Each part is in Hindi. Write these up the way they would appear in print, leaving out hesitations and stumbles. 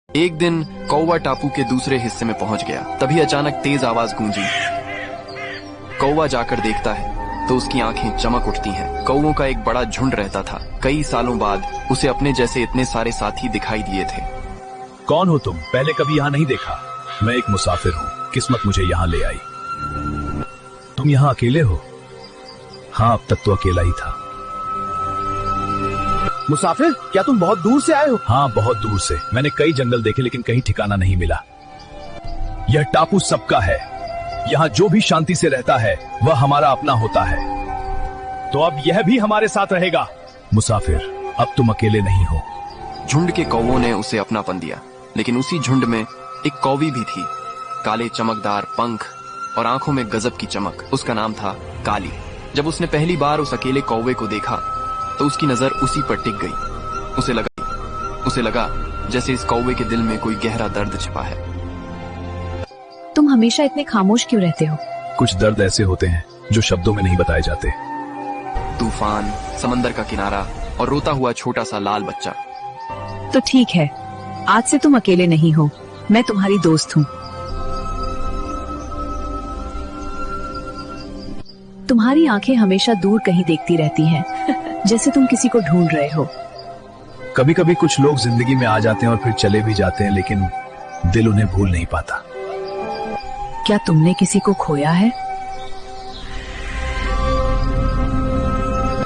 एक दिन कौवा टापू के दूसरे हिस्से में पहुंच गया। तभी अचानक तेज आवाज गूंजी। कौवा जाकर देखता है तो उसकी आंखें चमक उठती हैं। कौवों का एक बड़ा झुंड रहता था। कई सालों बाद उसे अपने जैसे इतने सारे साथी दिखाई दिए थे। कौन हो तुम? पहले कभी यहाँ नहीं देखा। मैं एक मुसाफिर हूँ, किस्मत मुझे यहाँ ले आई। तुम यहाँ अकेले हो? हाँ, अब तक तो अकेला ही था। मुसाफिर, क्या तुम बहुत दूर से आए हो? हाँ, बहुत दूर से। मैंने कई जंगल देखे लेकिन कहीं ठिकाना नहीं मिला। यह टापू सबका है। यहाँ जो भी शांति से रहता है वह हमारा अपना होता है। तो अब यह भी हमारे साथ रहेगा। मुसाफिर, अब तुम अकेले नहीं हो। झुंड के कौवों ने उसे अपनापन दिया, लेकिन उसी झुंड में एक कौवी भी थी। काले चमकदार पंख और आंखों में गजब की चमक। उसका नाम था काली। जब उसने पहली बार उस अकेले कौवे को देखा तो उसकी नजर उसी पर टिक गई। उसे लगा जैसे इस कौवे के दिल में कोई गहरा दर्द छिपा है। तुम हमेशा इतने खामोश क्यों रहते हो? कुछ दर्द ऐसे होते हैं जो शब्दों में नहीं बताए जाते। तूफान, समंदर का किनारा और रोता हुआ छोटा सा लाल बच्चा। तो ठीक है, आज से तुम अकेले नहीं हो। मैं तुम्हारी दोस्त हूँ। तुम्हारी आंखें हमेशा दूर कहीं देखती रहती हैं, जैसे तुम किसी को ढूंढ रहे हो। कभी कभी कुछ लोग जिंदगी में आ जाते हैं और फिर चले भी जाते हैं, लेकिन दिल उन्हें भूल नहीं पाता। क्या तुमने किसी को खोया है?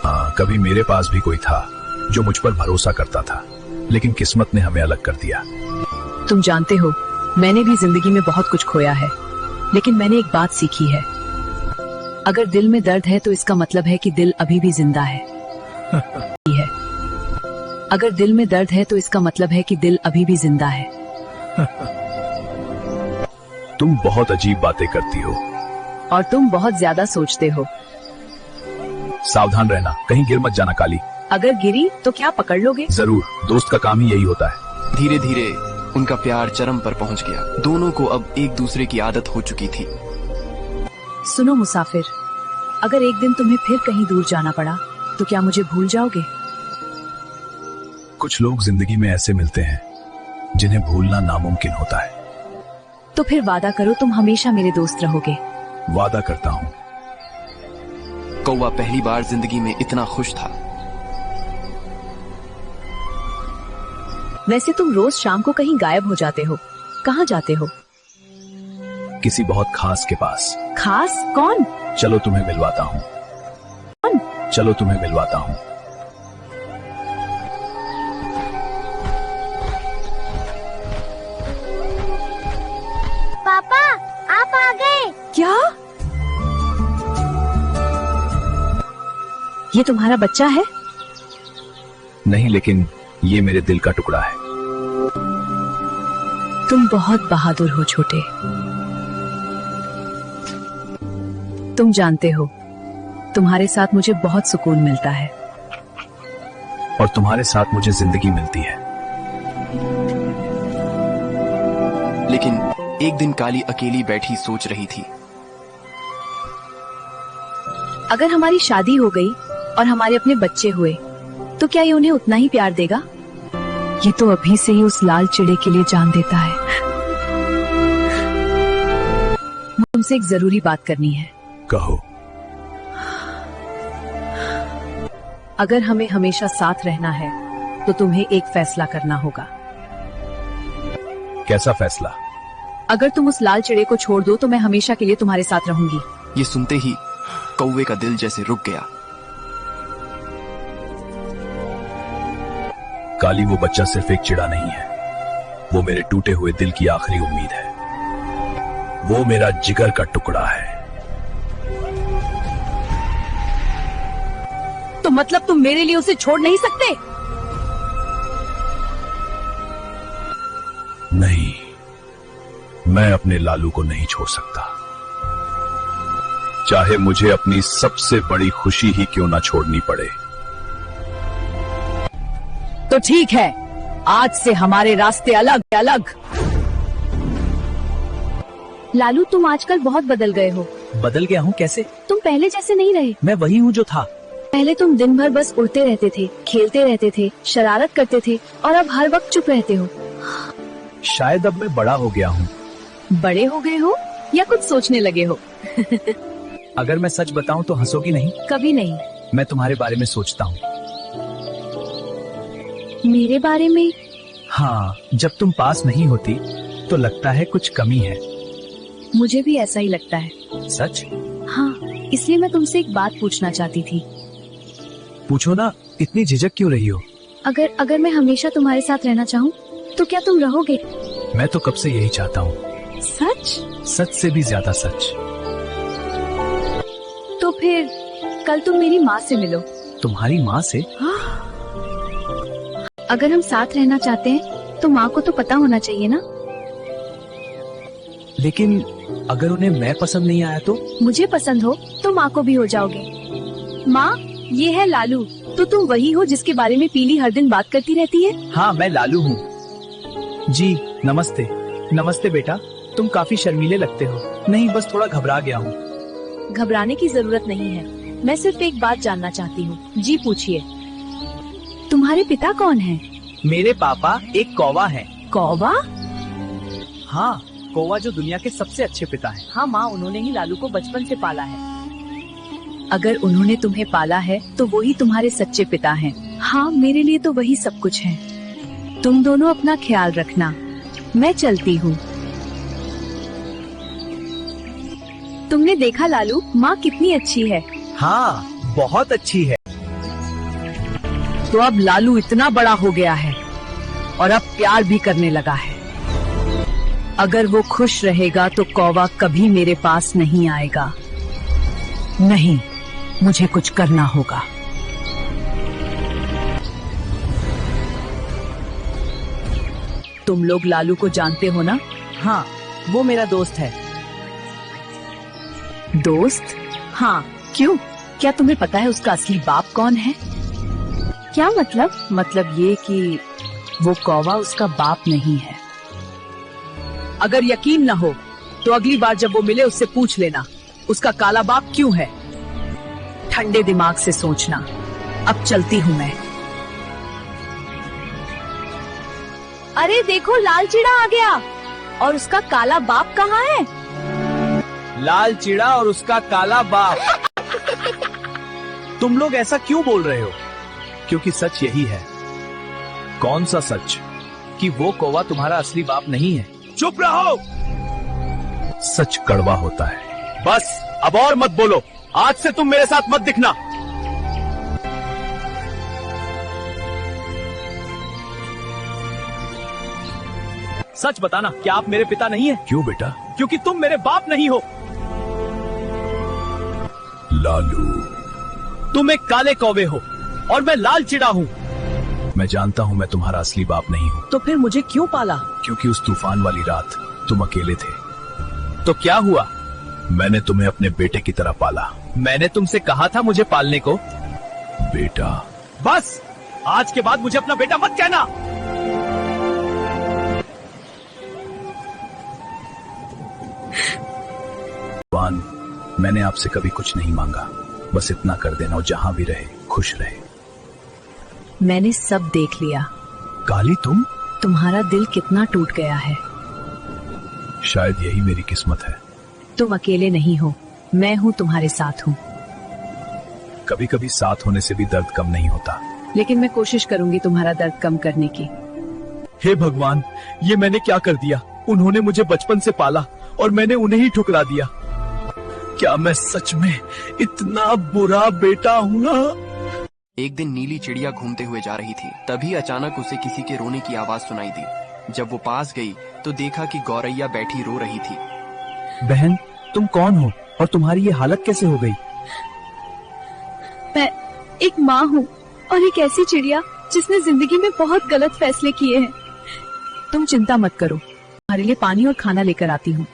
हाँ, कभी मेरे पास भी कोई था जो मुझ पर भरोसा करता था, लेकिन किस्मत ने हमें अलग कर दिया। तुम जानते हो, मैंने भी जिंदगी में बहुत कुछ खोया है, लेकिन मैंने एक बात सीखी है। अगर दिल में दर्द है तो इसका मतलब है कि दिल अभी भी जिंदा है। अगर दिल में दर्द है तो इसका मतलब है कि दिल अभी भी जिंदा है। तुम बहुत अजीब बातें करती हो। और तुम बहुत ज्यादा सोचते हो। सावधान रहना, कहीं गिर मत जाना काली। अगर गिरी तो क्या पकड़ लोगे? जरूर, दोस्त का काम ही यही होता है। धीरे धीरे उनका प्यार चरम पर पहुंच गया। दोनों को अब एक दूसरे की आदत हो चुकी थी। सुनो मुसाफिर, अगर एक दिन तुम्हें फिर कहीं दूर जाना पड़ा तो क्या मुझे भूल जाओगे? कुछ लोग जिंदगी में ऐसे मिलते हैं जिन्हें भूलना नामुमकिन होता है। तो फिर वादा करो तुम हमेशा मेरे दोस्त रहोगे। वादा करता हूँ। कौवा पहली बार जिंदगी में इतना खुश था। वैसे तुम रोज शाम को कहीं गायब हो जाते हो। कहाँ जाते हो? किसी बहुत खास के पास। खास? कौन? चलो तुम्हें मिलवाता हूँ। कौन? चलो तुम्हें मिलवाता हूँ। पापा, आप आ गए। क्या? ये तुम्हारा बच्चा है? नहीं, लेकिन ये मेरे दिल का टुकड़ा है। तुम बहुत बहादुर हो छोटे। तुम जानते हो, तुम्हारे साथ मुझे बहुत सुकून मिलता है। और तुम्हारे साथ मुझे जिंदगी मिलती है। लेकिन एक दिन काली अकेली बैठी सोच रही थी। अगर हमारी शादी हो गई और हमारे अपने बच्चे हुए तो क्या ये उन्हें उतना ही प्यार देगा? ये तो अभी से ही उस लाल चिड़े के लिए जान देता है। तुमसे एक जरूरी बात करनी है। कहो। अगर हमें हमेशा साथ रहना है तो तुम्हें एक फैसला करना होगा। कैसा फैसला? अगर तुम उस लाल चिड़े को छोड़ दो तो मैं हमेशा के लिए तुम्हारे साथ रहूंगी। ये सुनते ही कौवे का दिल जैसे रुक गया। काली, वो बच्चा सिर्फ एक चिड़ा नहीं है, वो मेरे टूटे हुए दिल की आखिरी उम्मीद है। वो मेरा जिगर का टुकड़ा है। तो मतलब तुम मेरे लिए उसे छोड़ नहीं सकते? नहीं, मैं अपने लालू को नहीं छोड़ सकता, चाहे मुझे अपनी सबसे बड़ी खुशी ही क्यों ना छोड़नी पड़े। तो ठीक है, आज से हमारे रास्ते अलग अलग। लालू, तुम आजकल बहुत बदल गए हो। बदल गया हूँ? कैसे? तुम पहले जैसे नहीं रहे। मैं वही हूँ जो था। पहले तुम दिन भर बस उड़ते रहते थे, खेलते रहते थे, शरारत करते थे, और अब हर वक्त चुप रहते हो। शायद अब मैं बड़ा हो गया हूँ। बड़े हो गए हो या कुछ सोचने लगे हो? अगर मैं सच बताऊं तो हंसोगी नहीं? कभी नहीं। मैं तुम्हारे बारे में सोचता हूँ। मेरे बारे में? हाँ, जब तुम पास नहीं होती तो लगता है कुछ कमी है। मुझे भी ऐसा ही लगता है। सच? हाँ, इसलिए मैं तुमसे एक बात पूछना चाहती थी। पूछो ना, इतनी झिझक क्यों रही हो? अगर मैं हमेशा तुम्हारे साथ रहना चाहूँ तो क्या तुम रहोगे? मैं तो कब से यही चाहता हूँ। सच? सच से भी ज्यादा सच। तो फिर कल तुम मेरी माँ से मिलो। तुम्हारी माँ से? अगर हम साथ रहना चाहते हैं तो माँ को तो पता होना चाहिए ना। लेकिन अगर उन्हें मैं पसंद नहीं आया तो? मुझे पसंद हो तो माँ को भी हो जाओगे। माँ, ये है लालू। तो तुम वही हो जिसके बारे में पीली हर दिन बात करती रहती है? हाँ, मैं लालू हूँ। जी नमस्ते। नमस्ते बेटा, तुम काफी शर्मीले लगते हो। नहीं, बस थोड़ा घबरा गया हूँ। घबराने की जरूरत नहीं है। मैं सिर्फ एक बात जानना चाहती हूँ। जी पूछिए। तुम्हारे पिता कौन हैं? मेरे पापा एक कौवा है। कौवा? हाँ, कौवा जो दुनिया के सबसे अच्छे पिता है। हाँ माँ, उन्होंने ही लालू को बचपन से पाला है। अगर उन्होंने तुम्हें पाला है तो वही तुम्हारे सच्चे पिता हैं। हाँ, मेरे लिए तो वही सब कुछ है। तुम दोनों अपना ख्याल रखना। मैं चलती हूँ। तुमने देखा लालू, माँ कितनी अच्छी है। हाँ, बहुत अच्छी है। तो अब लालू इतना बड़ा हो गया है और अब प्यार भी करने लगा है। अगर वो खुश रहेगा तो कौवा कभी मेरे पास नहीं आएगा। नहीं, मुझे कुछ करना होगा। तुम लोग लालू को जानते हो ना? हाँ, वो मेरा दोस्त है। दोस्त? हाँ, क्यों? क्या तुम्हें पता है उसका असली बाप कौन है? क्या मतलब? मतलब ये कि वो कौवा उसका बाप नहीं है। अगर यकीन न हो तो अगली बार जब वो मिले उससे पूछ लेना उसका काला बाप क्यों है। ठंडे दिमाग से सोचना। अब चलती हूँ मैं। अरे देखो, लाल चिड़ा आ गया। और उसका काला बाप कहाँ है? लाल चिड़ा और उसका काला बाप। तुम लोग ऐसा क्यों बोल रहे हो? क्योंकि सच यही है। कौन सा सच? कि वो कौवा तुम्हारा असली बाप नहीं है। चुप रहो। सच कड़वा होता है। बस अब और मत बोलो। आज से तुम मेरे साथ मत दिखना। सच बताना, क्या आप मेरे पिता नहीं है? क्यों बेटा? क्योंकि तुम मेरे बाप नहीं हो। लालू, तुम एक काले कौवे हो और मैं लाल चिड़ा हूँ। मैं जानता हूँ मैं तुम्हारा असली बाप नहीं हूँ। तो फिर मुझे क्यों पाला? क्योंकि उस तूफान वाली रात तुम अकेले थे। तो क्या हुआ? मैंने तुम्हें अपने बेटे की तरह पाला। मैंने तुमसे कहा था मुझे पालने को। बेटा। बस, आज के बाद मुझे अपना बेटा मत कहना। भगवान, मैंने आपसे कभी कुछ नहीं मांगा। बस इतना कर देना और जहाँ भी रहे खुश रहे। मैंने सब देख लिया। काली, तुम? तुम्हारा दिल कितना टूट गया है। शायद यही मेरी किस्मत है। तुम अकेले नहीं हो, मैं हूँ, तुम्हारे साथ हूँ। कभी कभी साथ होने से भी दर्द कम नहीं होता। लेकिन मैं कोशिश करूंगी तुम्हारा दर्द कम करने की। हे भगवान, ये मैंने क्या कर दिया? उन्होंने मुझे बचपन से पाला और मैंने उन्हें ही ठुकरा दिया। क्या मैं सच में इतना बुरा बेटा हूँ ना? एक दिन नीली चिड़िया घूमते हुए जा रही थी। तभी अचानक उसे किसी के रोने की आवाज सुनाई दी। जब वो पास गई तो देखा कि गौरैया बैठी रो रही थी। बहन, तुम कौन हो और तुम्हारी ये हालत कैसे हो गई? मैं एक माँ हूँ और एक ऐसी चिड़िया जिसने जिंदगी में बहुत गलत फैसले किए हैं। तुम चिंता मत करो, तुम्हारे लिए पानी और खाना लेकर आती हूँ।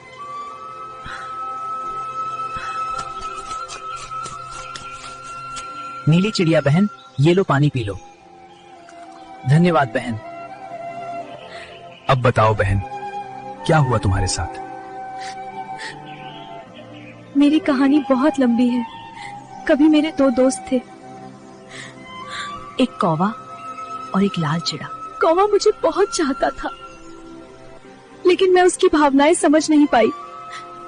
नीली चिड़िया बहन, ये लो पानी पी लो। धन्यवाद बहन। अब बताओ बहन, क्या हुआ तुम्हारे साथ? मेरी कहानी बहुत लंबी है। कभी मेरे दो दोस्त थे, एक कौवा और एक लाल चिड़ा। कौवा मुझे बहुत चाहता था, लेकिन मैं उसकी भावनाएं समझ नहीं पाई।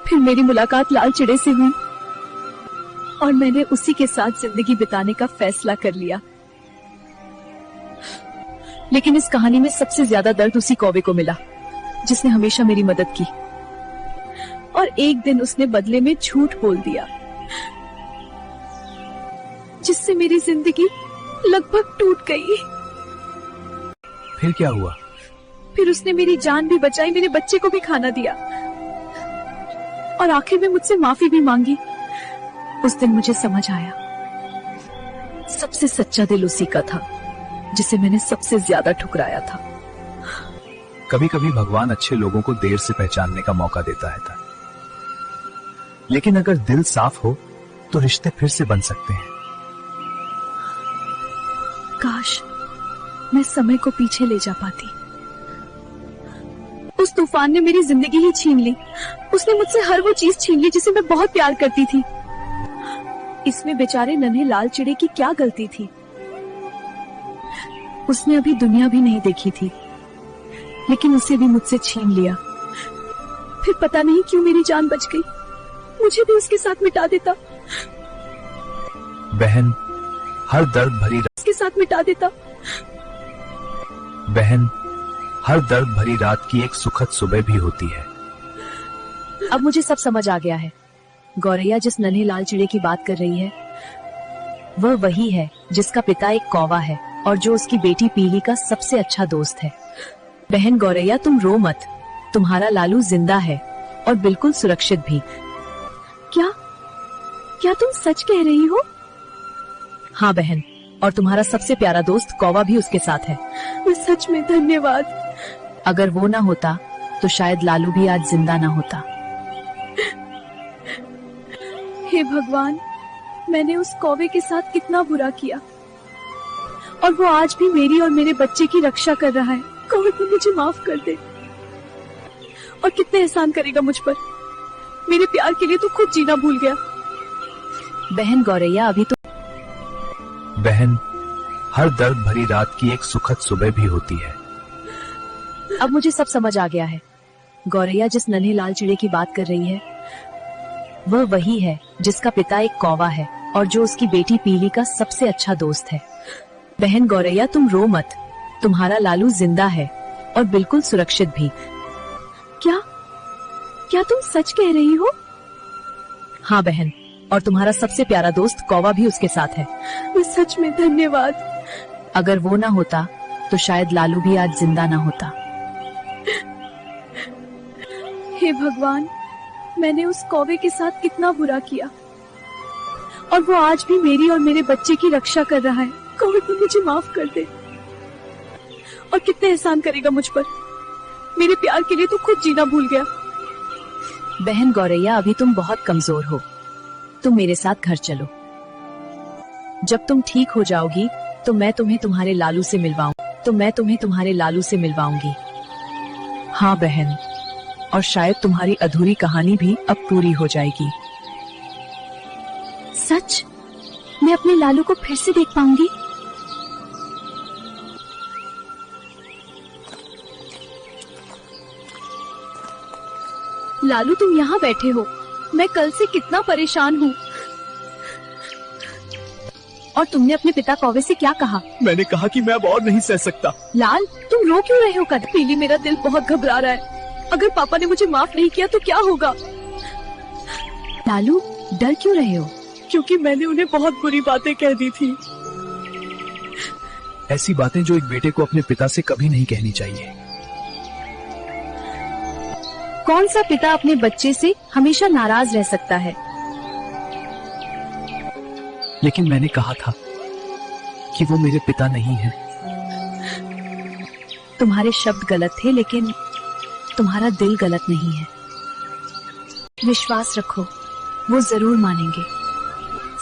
फिर मेरी मुलाकात लाल चिड़े से हुई और मैंने उसी के साथ जिंदगी बिताने का फैसला कर लिया। लेकिन इस कहानी में सबसे ज्यादा दर्द उसी कौवे को मिला जिसने हमेशा मेरी मदद की, और एक दिन उसने बदले में झूठ बोल दिया, जिससे मेरी जिंदगी लगभग टूट गई। फिर क्या हुआ? फिर उसने मेरी जान भी बचाई, मेरे बच्चे को भी खाना दिया और आखिर में मुझसे माफी भी मांगी। उस दिन मुझे समझ आया, सबसे सच्चा दिल उसी का था जिसे मैंने सबसे ज्यादा ठुकराया था। कभी कभी भगवान अच्छे लोगों को देर से पहचानने का मौका देता है, लेकिन अगर दिल साफ हो तो रिश्ते फिर से बन सकते हैं। काश मैं समय को पीछे ले जा पाती। उस तूफान ने मेरी जिंदगी ही छीन ली। उसने मुझसे हर वो चीज छीन ली जिसे मैं बहुत प्यार करती थी। इसमें बेचारे नन्हे लाल चिड़े की क्या गलती थी? उसने अभी दुनिया भी नहीं देखी थी, लेकिन उसे भी मुझसे छीन लिया। फिर पता नहीं क्यों मेरी जान बच गई। मुझे भी उसके साथ मिटा देता। बहन, हर दर्द भरी उसके साथ मिटा देता। बहन, हर दर्द भरी रात की एक सुखद सुबह भी होती है। अब मुझे सब समझ आ गया है। गौरैया जिस नन्हे लाल चिड़े की बात कर रही है, वह वही है जिसका पिता एक कौवा है और जो उसकी बेटी पीली का सबसे अच्छा दोस्त है। बहन गौरैया, तुम रो मत। तुम्हारा लालू जिंदा है और बिल्कुल सुरक्षित भी। क्या क्या तुम सच कह रही हो? हाँ बहन, और तुम्हारा सबसे प्यारा दोस्त कौवा भी उसके साथ है। मैं सच में धन्यवाद। अगर वो ना होता तो शायद लालू भी आज जिंदा ना होता। हे भगवान, मैंने उस कौवे के साथ कितना बुरा किया और वो आज भी मेरी और मेरे बच्चे की रक्षा कर रहा है। कौवे, तू मुझे माफ कर दे। और कितने एहसान करेगा मुझ पर? मेरे प्यार के लिए तो खुद जीना भूल गया। बहन गौरैया, अभी तो बहन, हर दर्द भरी रात की एक सुखद सुबह भी होती है। अब मुझे सब समझ आ गया है। गौरैया जिस नन्हे लाल चिड़े की बात कर रही है, वह वही है जिसका पिता एक कौवा है और जो उसकी बेटी पीली का सबसे अच्छा दोस्त है। बहन गौरैया, तुम रो मत। तुम्हारा लालू जिंदा है और बिल्कुल सुरक्षित भी। क्या क्या तुम सच कह रही हो? हाँ बहन, और तुम्हारा सबसे प्यारा दोस्त कौवा भी उसके साथ है। मैं सच में धन्यवाद। अगर वो ना होता तो शायद लालू भी आज जिंदा ना होता। हे भगवान, मैंने उस कौवे के साथ कितना बुरा किया और वो आज भी मेरी और मेरे बच्चे की रक्षा कर रहा है। कौवे, तू मुझे माफ कर दे। और कितने एहसान करेगा मुझ पर? मेरे प्यार के लिए तो खुद जीना भूल गया। बहन गौरैया, अभी तुम बहुत कमजोर हो। तुम मेरे साथ घर चलो। जब तुम ठीक हो जाओगी तो मैं तुम्हें तुम्हारे लालू से मिलवाऊंगी। हाँ बहन, और शायद तुम्हारी अधूरी कहानी भी अब पूरी हो जाएगी। सच? मैं अपने लालू को फिर से देख पाऊंगी? लालू, तुम यहाँ बैठे हो। मैं कल से कितना परेशान हूँ। और तुमने अपने पिता कौवे से क्या कहा? मैंने कहा कि मैं अब और नहीं सह सकता। लाल, तुम रो क्यों रहे हो? कद पीली, मेरा दिल बहुत घबरा रहा है। अगर पापा ने मुझे माफ नहीं किया तो क्या होगा? लालू, डर क्यों रहे हो? क्योंकि मैंने उन्हें बहुत बुरी बातें कह दी थी। ऐसी बातें जो एक बेटे को अपने पिता से कभी नहीं कहनी चाहिए। कौन सा पिता अपने बच्चे से हमेशा नाराज रह सकता है? लेकिन मैंने कहा था कि वो मेरे पिता नहीं हैं। तुम्हारे शब्द गलत थे, लेकिन तुम्हारा दिल गलत नहीं है। विश्वास रखो, वो जरूर मानेंगे।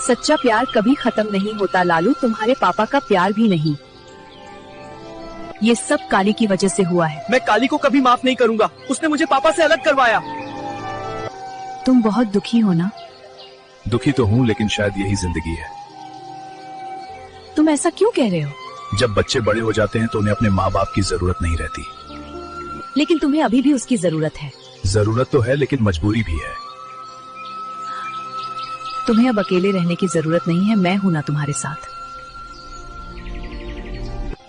सच्चा प्यार कभी खत्म नहीं होता लालू, तुम्हारे पापा का प्यार भी नहीं। ये सब काली की वजह से हुआ है। मैं काली को कभी माफ नहीं करूंगा। उसने मुझे पापा से अलग करवाया। तुम बहुत दुखी हो ना? दुखी तो हूँ, लेकिन शायद यही जिंदगी है। तुम ऐसा क्यों कह रहे हो? जब बच्चे बड़े हो जाते हैं तो उन्हें अपने माँ बाप की जरूरत नहीं रहती। लेकिन तुम्हें अभी भी उसकी जरूरत है। जरूरत तो है लेकिन मजबूरी भी है। तुम्हें अब अकेले रहने की जरूरत नहीं है, मैं हूं ना तुम्हारे साथ।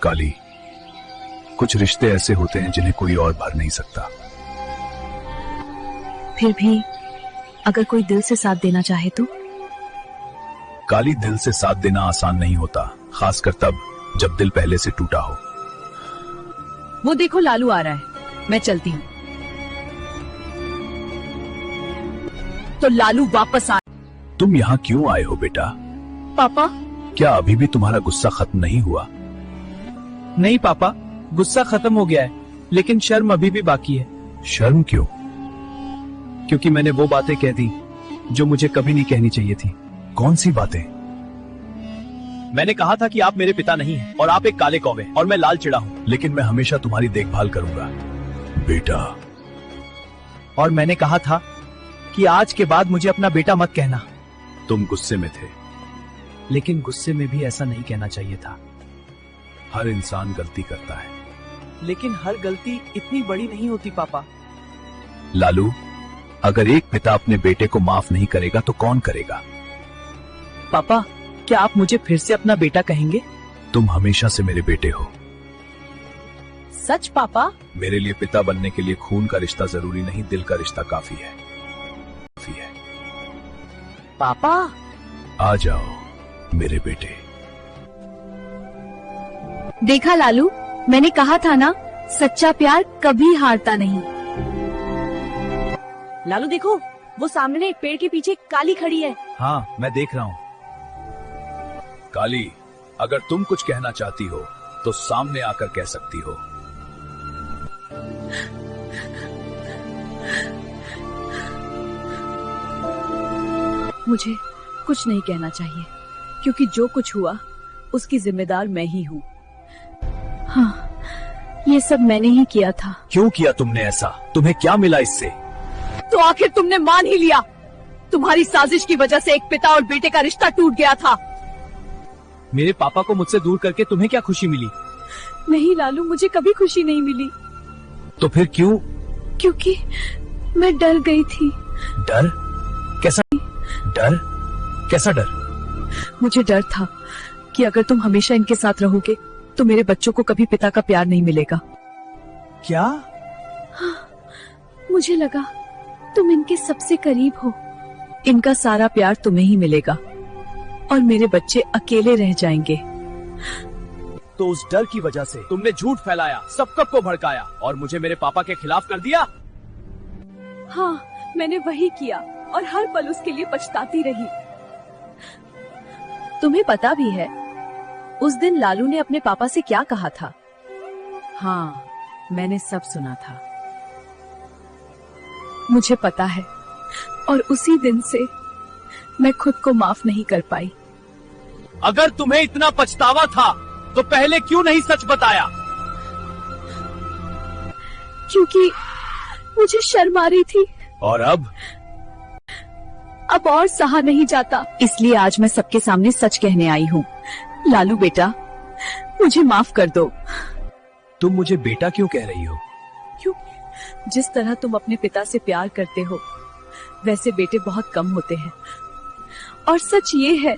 काली, कुछ रिश्ते ऐसे होते हैं जिन्हें कोई और भर नहीं सकता। फिर भी अगर कोई दिल से साथ देना चाहे तो? काली, दिल से साथ देना आसान नहीं होता, खासकर तब जब दिल पहले से टूटा हो। वो देखो लालू आ रहा है, मैं चलती हूँ। तो लालू वापस आ। तुम यहाँ क्यों आए हो बेटा? पापा, क्या अभी भी तुम्हारा गुस्सा खत्म नहीं हुआ? नहीं पापा, गुस्सा खत्म हो गया है, लेकिन शर्म अभी भी बाकी है। शर्म क्यों? क्योंकि मैंने वो बातें कह दी जो मुझे कभी नहीं कहनी चाहिए थी। कौन सी बातें? मैंने कहा था कि आप मेरे पिता नहीं हैं और आप एक काले कौवे और मैं लाल चिड़ा हूँ। लेकिन मैं हमेशा तुम्हारी देखभाल करूंगा बेटा। और मैंने कहा था कि आज के बाद मुझे अपना बेटा मत कहना। तुम गुस्से में थे, लेकिन गुस्से में भी ऐसा नहीं कहना चाहिए था। हर इंसान गलती करता है। लेकिन हर गलती इतनी बड़ी नहीं होती पापा। लालू, अगर एक पिता अपने बेटे को माफ नहीं करेगा तो कौन करेगा? पापा, क्या आप मुझे फिर से अपना बेटा कहेंगे? तुम हमेशा से मेरे बेटे हो। सच पापा? मेरे लिए पिता बनने के लिए खून का रिश्ता जरूरी नहीं, दिल का रिश्ता काफी है। पापा, आ जाओ मेरे बेटे। देखा लालू, मैंने कहा था ना, सच्चा प्यार कभी हारता नहीं। लालू देखो, वो सामने एक पेड़ के पीछे काली खड़ी है। हाँ, मैं देख रहा हूँ। काली, अगर तुम कुछ कहना चाहती हो तो सामने आकर कह सकती हो। मुझे कुछ नहीं कहना चाहिए, क्योंकि जो कुछ हुआ उसकी जिम्मेदार मैं ही हूँ। हाँ, ये सब मैंने ही किया था। क्यों किया तुमने ऐसा? तुम्हें क्या मिला इससे? तो आखिर तुमने मान ही लिया। तुम्हारी साजिश की वजह से एक पिता और बेटे का रिश्ता टूट गया था। मेरे पापा को मुझसे दूर करके तुम्हें क्या खुशी मिली? नहीं लालू, मुझे कभी खुशी नहीं मिली। तो फिर क्यों? क्योंकि मैं डर गई थी। डर? कैसा डर? कैसा डर? मुझे डर था कि अगर तुम हमेशा इनके साथ रहोगे तो मेरे बच्चों को कभी पिता का प्यार नहीं मिलेगा। क्या? हाँ, मुझे लगा तुम इनके सबसे करीब हो। इनका सारा प्यार तुम्हें ही मिलेगा और मेरे बच्चे अकेले रह जाएंगे। तो उस डर की वजह से तुमने झूठ फैलाया, सबको भड़काया और मुझे मेरे पापा के खिलाफ कर दिया। हाँ, मैंने वही किया और हर पल उसके लिए पछताती रही। तुम्हें पता भी है उस दिन लालू ने अपने पापा से क्या कहा था? हाँ, मैंने सब सुना था। मुझे पता है और उसी दिन से मैं खुद को माफ नहीं कर पाई। अगर तुम्हें इतना पछतावा था तो पहले क्यों नहीं सच बताया? क्योंकि मुझे शर्म आ रही थी। और अब और सहा नहीं जाता, इसलिए आज मैं सबके सामने सच कहने आई हूँ। लालू बेटा, मुझे माफ कर दो। तुम मुझे बेटा क्यों कह रही हो? क्यों? जिस तरह तुम अपने पिता से प्यार करते हो वैसे बेटे बहुत कम होते हैं। और सच ये है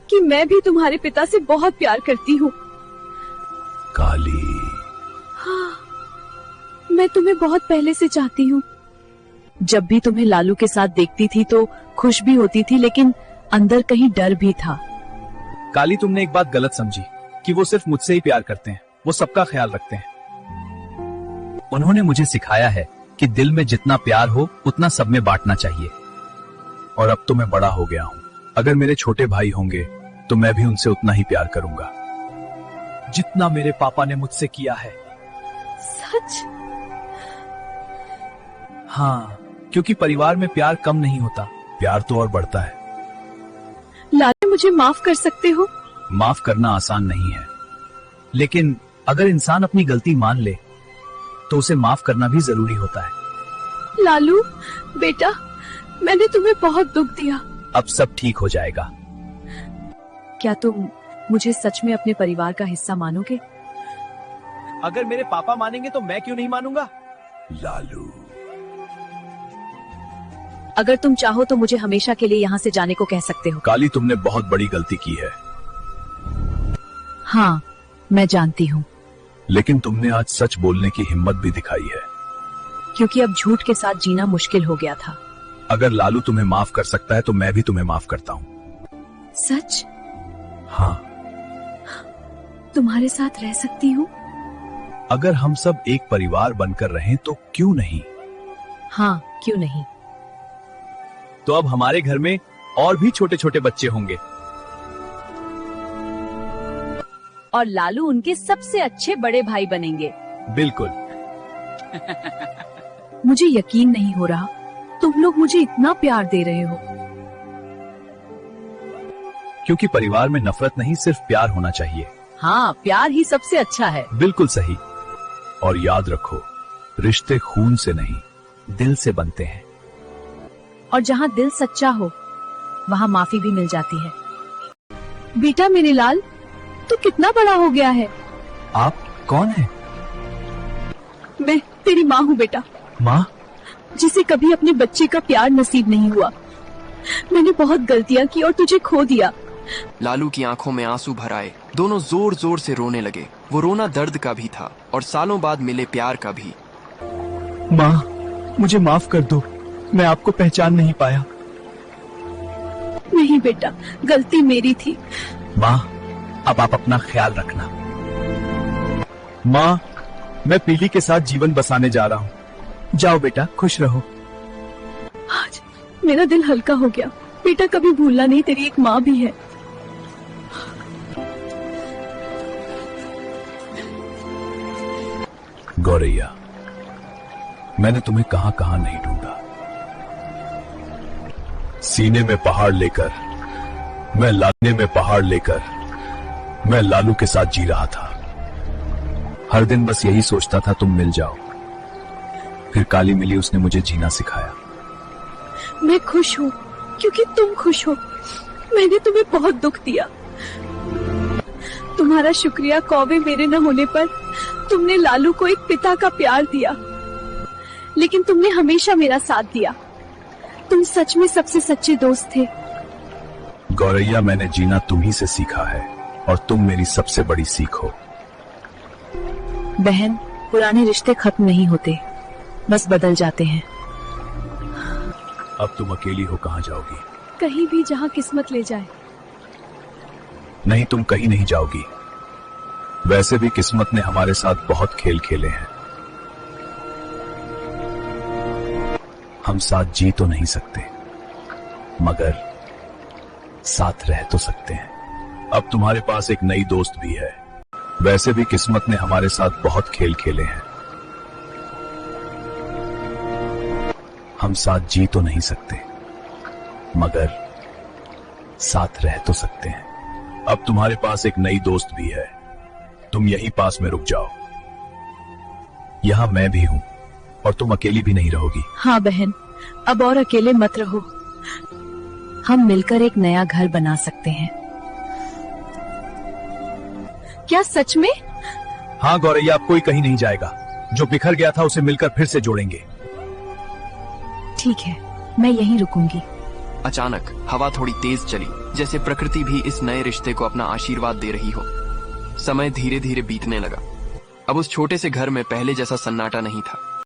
कि मैं भी तुम्हारे पिता से बहुत प्यार करती हूँ। काली, हाँ, मैं तुम्हें बहुत पहले से चाहती हूँ। जब भी तुम्हें लालू के साथ देखती थी तो खुश भी होती थी, लेकिन अंदर कहीं डर भी था। काली, तुमने एक बात गलत समझी कि वो सिर्फ मुझसे ही प्यार करते हैं, वो सबका ख्याल रखते हैं। उन्होंने मुझे सिखाया है कि दिल में जितना प्यार हो उतना सब में बांटना चाहिए। और अब तो मैं बड़ा हो गया हूँ। अगर मेरे छोटे भाई होंगे तो मैं भी उनसे उतना ही प्यार करूंगा जितना मेरे पापा ने मुझसे किया है। सच? हाँ, क्योंकि परिवार में प्यार कम नहीं होता, प्यार तो और बढ़ता है। लालू, मुझे माफ कर सकते हो? माफ करना आसान नहीं है, लेकिन अगर इंसान अपनी गलती मान ले तो उसे माफ करना भी जरूरी होता है। लालू बेटा, मैंने तुम्हें बहुत दुख दिया। अब सब ठीक हो जाएगा। क्या तुम मुझे सच में अपने परिवार का हिस्सा मानोगे? अगर मेरे पापा मानेंगे तो मैं क्यों नहीं मानूंगा? लालू, अगर तुम चाहो तो मुझे हमेशा के लिए यहाँ से जाने को कह सकते हो। काली तुमने बहुत बड़ी गलती की है, हाँ, मैं जानती हूँ, लेकिन तुमने आज सच बोलने की हिम्मत भी दिखाई है। क्योंकि अब झूठ के साथ जीना मुश्किल हो गया था। अगर लालू तुम्हें माफ कर सकता है तो मैं भी तुम्हें माफ करता हूँ। सच? हाँ, तुम्हारे साथ रह सकती हूँ? अगर हम सब एक परिवार बनकर रहें तो क्यों नहीं? हाँ, क्यों नहीं। तो अब हमारे घर में और भी छोटे छोटे बच्चे होंगे और लालू उनके सबसे अच्छे बड़े भाई बनेंगे। बिल्कुल। मुझे यकीन नहीं हो रहा तुम लोग मुझे इतना प्यार दे रहे हो। क्योंकि परिवार में नफरत नहीं, सिर्फ प्यार होना चाहिए। हाँ, प्यार ही सबसे अच्छा है। बिल्कुल सही। और याद रखो, रिश्ते खून से नहीं, दिल से बनते हैं। और जहाँ दिल सच्चा हो वहाँ माफी भी मिल जाती है। बेटा मेरे लाल, तू कितना बड़ा हो गया है। आप कौन है? मैं तेरी माँ हूँ बेटा, माँ? जिसे कभी अपने बच्चे का प्यार नसीब नहीं हुआ। मैंने बहुत गलतियाँ की और तुझे खो दिया। लालू की आंखों में आंसू भर आए। दोनों जोर जोर से रोने लगे। वो रोना दर्द का भी था और सालों बाद मिले प्यार का भी। माँ, मुझे माफ कर दो, मैं आपको पहचान नहीं पाया। नहीं बेटा, गलती मेरी थी। माँ, अब आप अपना ख्याल रखना। माँ, मैं पीली के साथ जीवन बसाने जा रहा हूँ। जाओ बेटा, खुश रहो। आज मेरा दिल हल्का हो गया। बेटा कभी भूलना नहीं, तेरी एक माँ भी है। गौरैया, मैंने तुम्हें कहां कहां नहीं ढूंढा। सीने में पहाड़ लेकर, मैं लालू के साथ जी रहा था। हर दिन बस यही सोचता था तुम मिल जाओ। फिर काली मिली, उसने मुझे जीना सिखाया। मैं खुश हूँ क्योंकि तुम खुश हो। मैंने तुम्हें बहुत दुख दिया। तुम्हारा शुक्रिया कौवे, मेरे न होने पर तुमने लालू को एक पिता का प्यार दिया, लेकिन तुमने हमेशा मेरा साथ दिया। तुम सच में सबसे सच्चे दोस्त थे। गौरैया, मैंने जीना तुम्ही से सीखा है और तुम मेरी सबसे बड़ी सीख हो। बहन, पुराने रिश्ते खत्म नहीं होते, बस बदल जाते हैं। अब तुम अकेली हो, कहां जाओगी? कहीं भी, जहाँ किस्मत ले जाए। नहीं, तुम कहीं नहीं जाओगी। वैसे भी किस्मत ने हमारे साथ बहुत खेल खेले हैं। हम साथ जी तो नहीं सकते, मगर साथ रह तो सकते हैं। अब तुम्हारे पास एक नई दोस्त भी है। वैसे भी किस्मत ने हमारे साथ बहुत खेल खेले हैं। हम साथ जी तो नहीं सकते, मगर साथ रह तो सकते हैं। अब तुम्हारे पास एक नई दोस्त भी है। तुम यहीं पास में रुक जाओ। यहां मैं भी हूं और तुम अकेली भी नहीं रहोगी। हाँ बहन, अब और अकेले मत रहो। हम मिलकर एक नया घर बना सकते हैं। क्या सच में? हाँ गौरैया, अब कोई कहीं नहीं जाएगा। जो बिखर गया था उसे मिलकर फिर से जोड़ेंगे। ठीक है, मैं यहीं रुकूंगी। अचानक हवा थोड़ी तेज चली, जैसे प्रकृति भी इस नए रिश्ते को अपना आशीर्वाद दे रही हो। समय धीरे धीरे बीतने लगा। अब उस छोटे से घर में पहले जैसा सन्नाटा नहीं था।